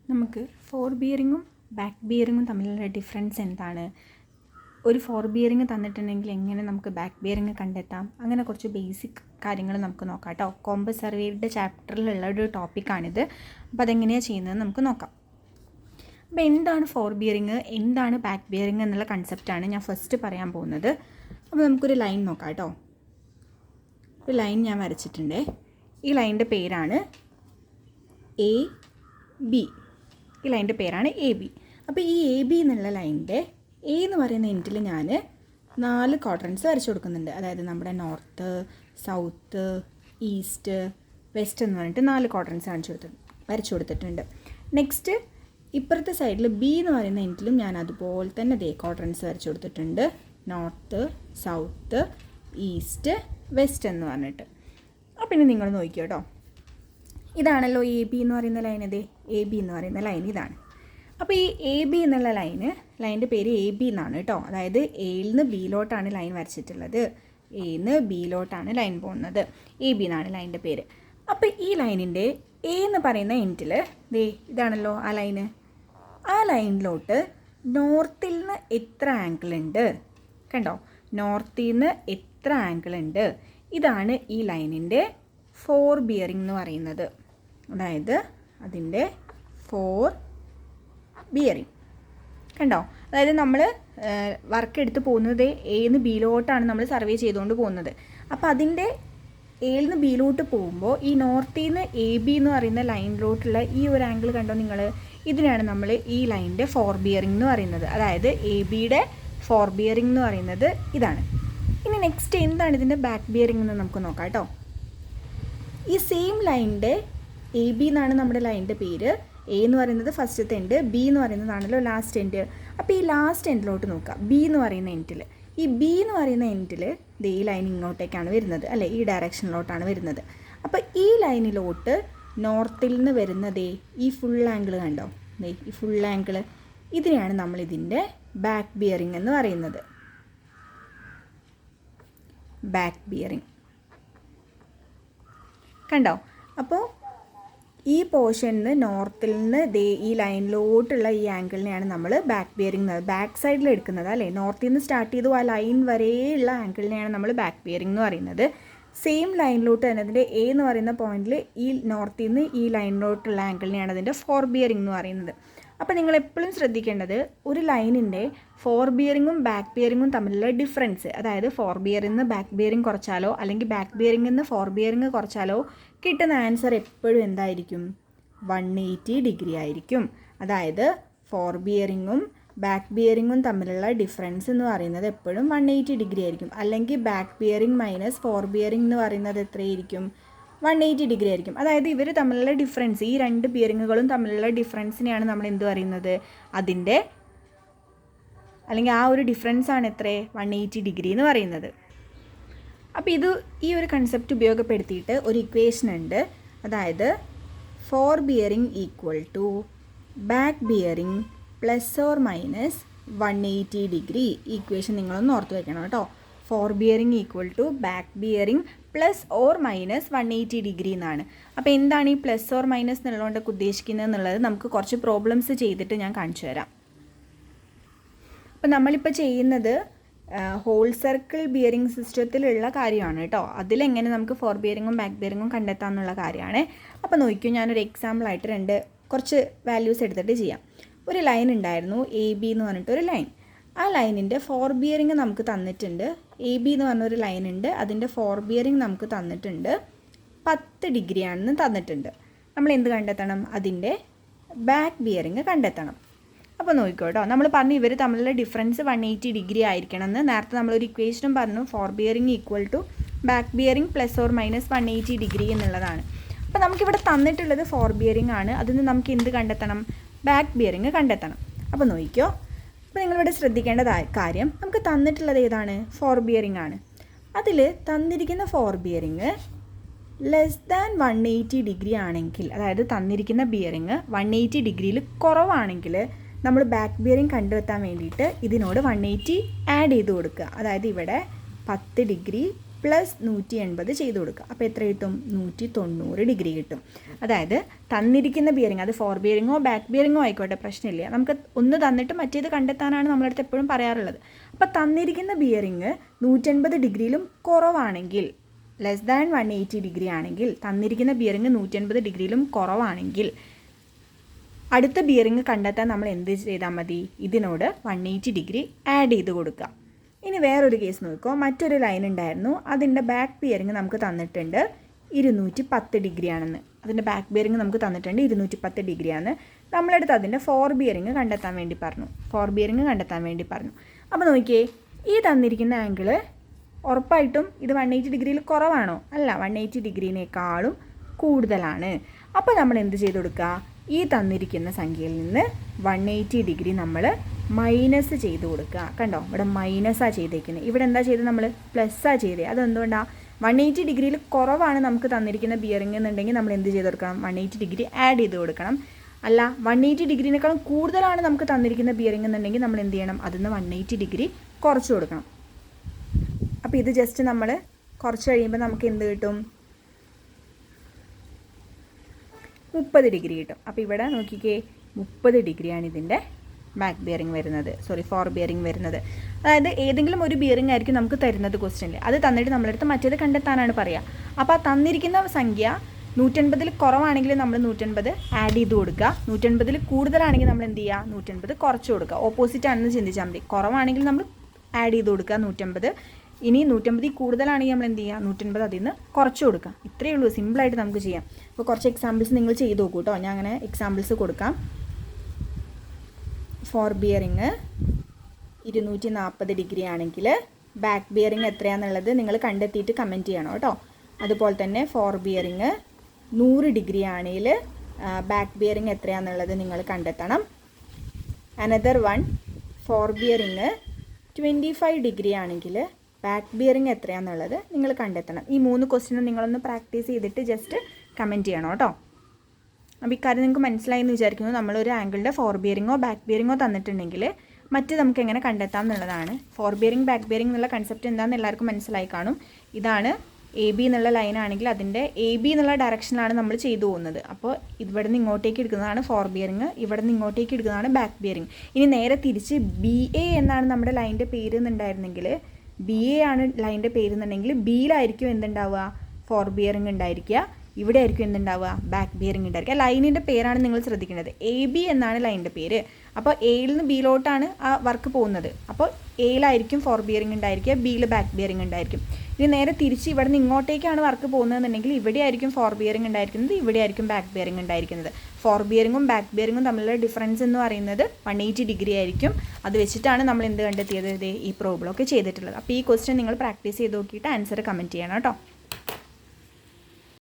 നമുക്ക് four ബിയറിങ്ങും back ബിയറിങ്ങും തമ്മിലുള്ള difference എന്താണ്, ഒരു ഫോർ ബിയറിങ് തന്നിട്ടുണ്ടെങ്കിൽ എങ്ങനെ നമുക്ക് ബാക്ക് ബിയറിങ് കണ്ടെത്താം, അങ്ങനെ കുറച്ച് ബേസിക് കാര്യങ്ങൾ നമുക്ക് നോക്കാം കേട്ടോ. കോമ്പസ് സർവേയുടെ ചാപ്റ്ററിലുള്ള ഒരു ടോപ്പിക്കാണിത്. അപ്പോൾ അതെങ്ങനെയാണ് ചെയ്യുന്നത് നമുക്ക് നോക്കാം. അപ്പോൾ എന്താണ് ഫോർ ബിയറിങ്, എന്താണ് ബാക്ക് ബിയറിങ് എന്നുള്ള കൺസെപ്റ്റാണ് ഞാൻ ഫസ്റ്റ് പറയാൻ പോകുന്നത്. അപ്പോൾ നമുക്കൊരു ലൈൻ നോക്കാം കേട്ടോ. ഒരു ലൈൻ ഞാൻ വരച്ചിട്ടുണ്ട്. ഈ ലൈനിൻ്റെ പേരാണ് എ ബി. ഈ ലൈനിൻ്റെ പേരാണ് എ ബി. അപ്പോൾ ഈ എ ബി എന്നുള്ള ലൈനിൻ്റെ എ എന്ന് പറയുന്ന എൻഡിൽ ഞാൻ 4 ക്വാഡ്രൻറ്റ്സ് വരച്ചു കൊടുക്കുന്നുണ്ട്. അതായത് നമ്മുടെ നോർത്ത്, സൗത്ത്, ഈസ്റ്റ്, വെസ്റ്റ് എന്ന് പറഞ്ഞിട്ട് 4 ക്വാഡ്രൻറ്റ്സ് വരച്ചു കൊടുത്തിട്ടുണ്ട്. നെക്സ്റ്റ് ഇപ്പുറത്തെ സൈഡിൽ ബി എന്ന് പറയുന്ന എൻഡിലും ഞാൻ അതുപോലെ തന്നെ ക്വാഡ്രൻറ്റ്സ് വരച്ചു കൊടുത്തിട്ടുണ്ട്. നോർത്ത്, സൗത്ത്, ഈസ്റ്റ്, വെസ്റ്റ് എന്ന് പറഞ്ഞിട്ട്. അപ്പോൾ ഇനി നിങ്ങൾ നോക്കിയോ കേട്ടോ. ഇതാണല്ലോ എ ബി എന്ന് പറയുന്ന ലൈൻ. അതെ, എ ബി എന്ന് പറയുന്ന ലൈൻ ഇതാണ്. അപ്പോൾ ഈ എ ബി എന്നുള്ള ലൈനിൻ്റെ പേര് എ ബി എന്നാണ് കേട്ടോ. അതായത് എയിൽ നിന്ന് ബിയിലോട്ടാണ് ലൈൻ വരച്ചിട്ടുള്ളത്. എയിൽ നിന്ന് ബിയിലോട്ടാണ് ലൈൻ പോകുന്നത്. എ ബി എന്നാണ് ലൈനിൻ്റെ പേര്. അപ്പോൾ ഈ ലൈനിൻ്റെ എ എന്ന് പറയുന്ന എൻഡിൽ ഇതാണല്ലോ ആ ലൈന്. ആ ലൈനിലോട്ട് നോർത്തിൽ നിന്ന് എത്ര ആംഗിൾ ഉണ്ട് കണ്ടോ? നോർത്തിൽ നിന്ന് എത്ര ആംഗിൾ ഉണ്ട്, ഇതാണ് ഈ ലൈനിൻ്റെ ഫോർ ബിയറിംഗ് എന്ന് പറയുന്നത്. അതായത് അതിൻ്റെ ഫോർ ബിയറിംഗ് കണ്ടോ? അതായത് നമ്മൾ വർക്ക് എടുത്ത് പോകുന്നത് എന്ന് ബിയിലോട്ടാണ് നമ്മൾ സർവേ ചെയ്തുകൊണ്ട് പോകുന്നത്. അപ്പോൾ അതിൻ്റെ എയിൽ നിന്ന് ബിയിലോട്ട് പോകുമ്പോൾ ഈ നോർത്തിൽ നിന്ന് എ ബി എന്ന് പറയുന്ന ലൈനിലോട്ടുള്ള ഈ ഒരു ആംഗിൾ കണ്ടോ നിങ്ങൾ? ഇതിനാണ് നമ്മൾ ഈ ലൈനിൻ്റെ ഫോർ ബിയറിംഗ് എന്ന് പറയുന്നത്. അതായത് എ ബിയുടെ ഫോർ ബിയറിംഗ് എന്ന് പറയുന്നത് ഇതാണ്. ഇനി നെക്സ്റ്റ് എന്താണ് ഇതിൻ്റെ ബാക്ക് ബിയറിംഗ് എന്ന് നമുക്ക് നോക്കാം കേട്ടോ. ഈ സെയിം ലൈനിൻ്റെ എ ബി എന്നാണ് നമ്മുടെ ലൈനിൻ്റെ പേര്. എ എന്ന് പറയുന്നത് ഫസ്റ്റത്തെ എൻഡ്, ബി എന്ന് പറയുന്നതാണല്ലോ ലാസ്റ്റ് എൻഡ്. അപ്പോൾ ഈ ലാസ്റ്റ് എൻഡിലോട്ട് നോക്കുക. ബി എന്ന് പറയുന്ന എൻഡിൽ, ഈ ബി എന്ന് പറയുന്ന എൻഡിൽ ഈ ലൈൻ ഇങ്ങോട്ടേക്കാണ് വരുന്നത് അല്ലേ, ഈ ഡയറക്ഷനിലോട്ടാണ് വരുന്നത്. അപ്പോൾ ഈ ലൈനിലോട്ട് നോർത്തിൽ നിന്ന് വരുന്നത് ഈ ഫുൾ ആംഗിൾ കണ്ടോ? ഈ ഫുൾ ആംഗിൾ, ഇതിനെയാണ് നമ്മളിതിൻ്റെ ബാക്ക് ബിയറിംഗ് എന്ന് പറയുന്നത്. ബാക്ക് ബിയറിംഗ് കണ്ടോ? അപ്പോൾ ഈ പോർഷനിൽ നോർത്തിൽ നിന്ന് ഈ ലൈനിലോട്ടുള്ള ഈ ആംഗിളിനെയാണ് നമ്മൾ ബാക്ക് ബിയറിംഗ്, ബാക്ക് സൈഡിൽ എടുക്കുന്നത് അല്ലേ. നോർത്തിൽ നിന്ന് സ്റ്റാർട്ട് ചെയ്തു ആ ലൈൻ വരെയുള്ള ആംഗിളിനെയാണ് നമ്മൾ ബാക്ക് ബിയറിംഗ് എന്ന് പറയുന്നത്. സെയിം ലൈനിലോട്ട് തന്നെ അതിൻ്റെ എ എന്ന് പറയുന്ന പോയിന്റിൽ ഈ നോർത്തിൽ നിന്ന് ഈ ലൈനിലോട്ടുള്ള ആംഗിളിനെയാണ് അതിൻ്റെ ഫോർ ബിയറിംഗ് എന്ന് പറയുന്നത്. അപ്പോൾ നിങ്ങൾ എപ്പോഴും ശ്രദ്ധിക്കേണ്ടത് ഒരു ലൈനിൻ്റെ ഫോർ ബിയറിങ്ങും ബാക്ക് ബിയറിങ്ങും തമ്മിലുള്ള ഡിഫറൻസ്. അതായത് ഫോർ ബിയറിൽ നിന്ന് ബാക്ക് ബിയറിംഗ് കുറച്ചാലോ അല്ലെങ്കിൽ ബാക്ക് ബിയറിംഗിൽ നിന്ന് ഫോർ ബിയറിംഗ് കുറച്ചാലോ കിട്ടുന്ന ആൻസർ എപ്പോഴും എന്തായിരിക്കും? 180 ഡിഗ്രി ആയിരിക്കും. അതായത് ഫോർ ബിയറിങ്ങും ബാക്ക് ബിയറിങ്ങും തമ്മിലുള്ള ഡിഫറൻസ് എന്ന് പറയുന്നത് എപ്പോഴും 180 ഡിഗ്രി ആയിരിക്കും. അല്ലെങ്കിൽ back bearing minus four bearing എന്ന് പറയുന്നത് എത്രയായിരിക്കും? 180 ഡിഗ്രി ആയിരിക്കും. അതായത് ഇവർ തമ്മിലുള്ള ഡിഫറൻസ്, ഈ രണ്ട് ബിയറിങ്ങുകളും തമ്മിലുള്ള ഡിഫറൻസിനെയാണ് നമ്മൾ എന്ത് പറയുന്നത്? അതിൻ്റെ അല്ലെങ്കിൽ ആ ഒരു ഡിഫറൻസ് ആണ് എത്ര? 180 ഡിഗ്രി എന്ന് പറയുന്നത്. അപ്പോൾ ഈ ഒരു കൺസെപ്റ്റ് ഉപയോഗപ്പെടുത്തിയിട്ട് ഒരു ഇക്വേഷൻ ഉണ്ട്. അതായത് fore bearing equal to back bearing plus or minus 180 degree. ഈ ഇക്വേഷൻ നിങ്ങളൊന്ന് ഓർത്ത് വയ്ക്കണം കേട്ടോ. Fore bearing equal to back bearing plus or minus 180 degree എന്നാണ്. അപ്പോൾ എന്താണ് ഈ പ്ലസ് ഓർ മൈനസ് എന്നുള്ളതുകൊണ്ടൊക്കെ ഉദ്ദേശിക്കുന്നത് എന്നുള്ളത് നമുക്ക് കുറച്ച് പ്രോബ്ലംസ് ചെയ്തിട്ട് ഞാൻ കാണിച്ചു തരാം. അപ്പോൾ നമ്മളിപ്പോൾ ചെയ്യുന്നത് ഹോൾ സർക്കിൾ ബിയറിംഗ് സിസ്റ്റത്തിലുള്ള കാര്യമാണ് കേട്ടോ. അതിലെങ്ങനെ നമുക്ക് ഫോർ ബിയറിങ്ങും ബാക്ക് ബിയറിങ്ങും കണ്ടെത്താമെന്നുള്ള കാര്യമാണ്. അപ്പോൾ നോക്കിയോ, ഞാനൊരു എക്സാമ്പിളായിട്ട് കുറച്ച് വാല്യൂസ് എടുത്തിട്ട് ചെയ്യാം. ഒരു ലൈൻ ഉണ്ടായിരുന്നു, എ ബി എന്ന് പറഞ്ഞിട്ടൊരു ലൈൻ. ആ ലൈനിൻ്റെ ഫോർ ബിയറിംഗ് നമുക്ക് തന്നിട്ടുണ്ട്. എ ബി എന്ന് പറഞ്ഞൊരു ലൈൻ ഉണ്ട്, അതിൻ്റെ ഫോർ ബിയറിംഗ് നമുക്ക് തന്നിട്ടുണ്ട് 10 ഡിഗ്രി ആണെന്ന് തന്നിട്ടുണ്ട്. നമ്മൾ എന്ത് കണ്ടെത്തണം? അതിൻ്റെ ബാക്ക് ബിയറിംഗ് കണ്ടെത്തണം. അപ്പോൾ നോക്കിക്കോട്ടോ, നമ്മൾ പറഞ്ഞു ഇവർ തമ്മിലുള്ള ഡിഫറൻസ് 180 ഡിഗ്രി ആയിരിക്കണം എന്ന്. നേരത്തെ നമ്മളൊരു ഇക്വേഷനും പറഞ്ഞു, fore bearing equal to back bearing plus or minus 180 degree എന്നുള്ളതാണ്. അപ്പോൾ നമുക്കിവിടെ തന്നിട്ടുള്ളത് ഫോർ ബിയറിംഗ് ആണ്. അതിൽ നിന്ന് നമുക്ക് എന്ത് കണ്ടെത്തണം? ബാക്ക് ബിയറിംഗ് കണ്ടെത്തണം. അപ്പോൾ നോക്കിക്കോ, അപ്പോൾ നിങ്ങളിവിടെ ശ്രദ്ധിക്കേണ്ട കാര്യം, നമുക്ക് തന്നിട്ടുള്ളത് ഏതാണ്? ഫോർ ബിയറിംഗ് ആണ്. അതിൽ തന്നിരിക്കുന്ന four bearing less than 180 degree ആണെങ്കിൽ, അതായത് തന്നിരിക്കുന്ന ബിയറിംഗ് 180 ഡിഗ്രിയിൽ കുറവാണെങ്കിൽ നമ്മൾ ബാക്ക് ബിയറിംഗ് കണ്ടെത്താൻ വേണ്ടിയിട്ട് ഇതിനോട് 180 ആഡ് ചെയ്ത് കൊടുക്കുക. അതായത് ഇവിടെ 10 ഡിഗ്രി പ്ലസ് 180 ചെയ്ത് കൊടുക്കുക. അപ്പോൾ എത്ര കിട്ടും? 190 ഡിഗ്രി കിട്ടും. അതായത് തന്നിരിക്കുന്ന ബിയറിംഗ്, അത് ഫോർ ബിയറിങ്ങോ ബാക്ക് ബിയറിങ്ങോ ആയിക്കോട്ടെ, പ്രശ്നമില്ല. നമുക്ക് ഒന്ന് തന്നിട്ട് മറ്റേത് കണ്ടെത്താനാണ് നമ്മളടുത്ത് എപ്പോഴും പറയാറുള്ളത്. അപ്പോൾ തന്നിരിക്കുന്ന ബിയറിംഗ് 180 ഡിഗ്രിയിലും കുറവാണെങ്കിൽ, ലെസ് ദാൻ 180 ഡിഗ്രി ആണെങ്കിൽ, തന്നിരിക്കുന്ന ബിയറിംഗ് 180 ഡിഗ്രിയിലും കുറവാണെങ്കിൽ അടുത്ത ബിയറിംഗ് കണ്ടെത്താൻ നമ്മൾ എന്ത് ചെയ്താൽ മതി? ഇതിനോട് 180 ഡിഗ്രി ആഡ് ചെയ്ത് കൊടുക്കുക. ഇനി വേറൊരു കേസ് നോക്കുക. മറ്റൊരു ലൈൻ ഉണ്ടായിരുന്നു, അതിൻ്റെ ബാക്ക് ബിയറിംഗ് നമുക്ക് തന്നിട്ടുണ്ട് 210 ഡിഗ്രി ആണെന്ന്. അതിൻ്റെ ബാക്ക് ബിയറിംഗ് നമുക്ക് തന്നിട്ടുണ്ട് 210 ഡിഗ്രിയാണ്. നമ്മളടുത്ത് അതിൻ്റെ ഫോർ ബിയറിംഗ് കണ്ടെത്താൻ വേണ്ടി പറഞ്ഞു. അപ്പോൾ നോക്കിയേ, ഈ തന്നിരിക്കുന്ന ആംഗിള് ഉറപ്പായിട്ടും ഇത് 180 ഡിഗ്രിയിൽ കുറവാണോ? അല്ല, 180 ഡിഗ്രിനേക്കാളും കൂടുതലാണ്. അപ്പോൾ നമ്മൾ എന്ത് ചെയ്ത് കൊടുക്കുക? ഈ തന്നിരിക്കുന്ന സംഖ്യയിൽ നിന്ന് 180 ഡിഗ്രി നമ്മൾ മൈനസ് ചെയ്ത് കൊടുക്കുക. കണ്ടോ, ഇവിടെ മൈനസാണ് ചെയ്തേക്കുന്നത്. ഇവിടെ എന്താ ചെയ്തത്? നമ്മൾ പ്ലസ്സാണ് ചെയ്തത്. അതെന്തുകൊണ്ടാണ്? 180 ഡിഗ്രിയിൽ കുറവാണ് നമുക്ക് തന്നിരിക്കുന്ന ബിയറിംഗ് എന്നുണ്ടെങ്കിൽ നമ്മൾ എന്ത് ചെയ്ത് കൊടുക്കണം? 180 ഡിഗ്രി ആഡ് ചെയ്ത് കൊടുക്കണം. അല്ല, 180 ഡിഗ്രിനേക്കാളും കൂടുതലാണ് നമുക്ക് തന്നിരിക്കുന്ന ബിയറിംഗ് എന്നുണ്ടെങ്കിൽ നമ്മൾ എന്ത് ചെയ്യണം? അതിൽ 180 ഡിഗ്രി കുറച്ച് കൊടുക്കണം. അപ്പോൾ ഇത് ജസ്റ്റ് നമ്മൾ കുറച്ച് കഴിയുമ്പോൾ നമുക്ക് എന്ത് കിട്ടും? 30 ഡിഗ്രി കിട്ടും. അപ്പോൾ ഇവിടെ നോക്കിക്കേ, 30 ഡിഗ്രിയാണ് ഇതിൻ്റെ ബാക്ക് ബിയറിംഗ് വരുന്നത്, ഫോർ ബിയറിംഗ് വരുന്നത്. അതായത് ഏതെങ്കിലും ഒരു ബിയറിംഗ് ആയിരിക്കും നമുക്ക് തരുന്നത് ക്വസ്റ്റ്യനിൽ. അത് തന്നിട്ട് നമ്മളടുത്ത് മറ്റേത് കണ്ടെത്താനാണ് പറയുക. അപ്പോൾ ആ തന്നിരിക്കുന്ന സംഖ്യ 180 കുറവാണെങ്കിൽ നമ്മൾ 180 ആഡ് ചെയ്ത് കൊടുക്കുക. 180 കൂടുതലാണെങ്കിൽ നമ്മൾ എന്ത് ചെയ്യുക? 180 കുറച്ച് കൊടുക്കുക. ഓപ്പോസിറ്റ് ആണെന്ന് ചിന്തിച്ചാൽ മതി. കുറവാണെങ്കിൽ നമ്മൾ ആഡ് ചെയ്ത് കൊടുക്കുക 180. ഇനി 180 കൂടുതലാണെങ്കിൽ നമ്മൾ എന്ത് ചെയ്യുക? 180 അതിൽ നിന്ന് കുറച്ച് കൊടുക്കുക. ഇത്രയേ ഉള്ളൂ, സിമ്പിളായിട്ട് നമുക്ക് ചെയ്യാം. അപ്പോൾ കുറച്ച് എക്സാമ്പിൾസ് നിങ്ങൾ ചെയ്ത് നോക്കൂ കേട്ടോ. ഞാൻ അങ്ങനെ എക്സാമ്പിൾസ് കൊടുക്കാം. ഫോർ ബിയറിങ് 240 ഡിഗ്രി ആണെങ്കിൽ ബാക്ക് ബിയറിങ് എത്രയാണെന്നുള്ളത് നിങ്ങൾ കണ്ടെത്തിയിട്ട് കമൻറ്റ് ചെയ്യണം കേട്ടോ. അതുപോലെ തന്നെ ഫോർ ബിയറിങ് 100 ഡിഗ്രി ആണെങ്കിൽ ബാക്ക് ബിയറിങ് എത്രയാണെന്നുള്ളത് നിങ്ങൾ കണ്ടെത്തണം. Another one, fore bearing 25 degree ആണെങ്കിൽ ബാക്ക് ബിയറിങ് എത്രയാണെന്നുള്ളത് നിങ്ങൾ കണ്ടെത്തണം. ഈ 3 ക്വസ്റ്റ്യനും നിങ്ങളൊന്ന് പ്രാക്ടീസ് ചെയ്തിട്ട് ജസ്റ്റ് കമൻറ്റ് ചെയ്യണം കേട്ടോ. അപ്പോൾ ഇക്കാര്യം നിങ്ങൾക്ക് മനസ്സിലായി എന്ന് വിചാരിക്കുന്നു. നമ്മളൊരു ആംഗിളിൻ്റെ ഫോർ ബിയറിങ്ങോ ബാക്ക് ബിയറിങ്ങോ തന്നിട്ടുണ്ടെങ്കിൽ മറ്റ് നമുക്ക് എങ്ങനെ കണ്ടെത്താം എന്നുള്ളതാണ്. ഫോർ ബിയറിംഗ് ബാക്ക് ബിയറിംഗ് എന്നുള്ള കൺസെപ്റ്റ് എന്താണെന്ന് എല്ലാവർക്കും മനസ്സിലായി കാണും. ഇതാണ് എ ബി എന്നുള്ള ലൈനാണെങ്കിൽ അതിൻ്റെ എ ബി എന്നുള്ള ഡയറക്ഷനിലാണ് നമ്മൾ ചെയ്തു പോകുന്നത്. അപ്പോൾ ഇവിടെ നിന്ന് ഇങ്ങോട്ടേക്ക് എടുക്കുന്നതാണ് ഫോർ ബിയറിങ്, ഇവിടെ നിന്ന് ഇങ്ങോട്ടേക്ക് എടുക്കുന്നതാണ് ബാക്ക് ബിയറിങ്. ഇനി നേരെ തിരിച്ച് ബി എ എന്നാണ് നമ്മുടെ ലൈൻ്റെ പേര് എന്നുണ്ടായിരുന്നെങ്കിൽ, ബി എ ആണ് ലൈൻ്റെ പേര് എന്നുണ്ടെങ്കിൽ ബിയിലായിരിക്കും എന്തുണ്ടാവുക? ഫോർ ബിയറിങ് ഉണ്ടായിരിക്കുക. ഇവിടെ ആയിരിക്കും എന്തുണ്ടാവുക? ബാക്ക് ബിയറിംഗ് ഉണ്ടായിരിക്കുക. ലൈനിൻ്റെ പേരാണ് നിങ്ങൾ ശ്രദ്ധിക്കേണ്ടത്. എ ബി എന്നാണ് ലൈനിൻ്റെ പേര്. അപ്പോൾ എയിൽ നിന്ന് ബിയിലോട്ടാണ് ആ വർക്ക് പോകുന്നത്. അപ്പോൾ എയിലായിരിക്കും ഫോർ ബിയറിംഗ് ഉണ്ടായിരിക്കുക, ബിയിൽ ബാക്ക് ബിയറിംഗ് ഉണ്ടായിരിക്കും. ഇനി നേരെ തിരിച്ച് ഇവിടെ നിന്ന് ഇങ്ങോട്ടേക്കാണ് വർക്ക് പോകുന്നതെന്നുണ്ടെങ്കിൽ ഇവിടെ ആയിരിക്കും ഫോർ ബിയറിംഗ് ഉണ്ടായിരിക്കുന്നത്, ഇവിടെ ആയിരിക്കും ബാക്ക് ബിയറിംഗ് ഉണ്ടായിരിക്കുന്നത്. ഫോർ ബിയറിങ്ങും ബാക്ക് ബിയറിങ്ങും തമ്മിലുള്ള ഡിഫറൻസ് എന്ന് പറയുന്നത് 180 ഡിഗ്രി ആയിരിക്കും. അത് വെച്ചിട്ടാണ് നമ്മൾ എന്ത് കണ്ടെത്തിയത്? ഈ പ്രോബ്ലം ഒക്കെ ചെയ്തിട്ടുള്ളത്. അപ്പോൾ ഈ ക്വസ്റ്റ്യൻ നിങ്ങൾ പ്രാക്ടീസ് ചെയ്ത് നോക്കിയിട്ട് ആൻസർ കമൻറ്റ് ചെയ്യണം കേട്ടോ.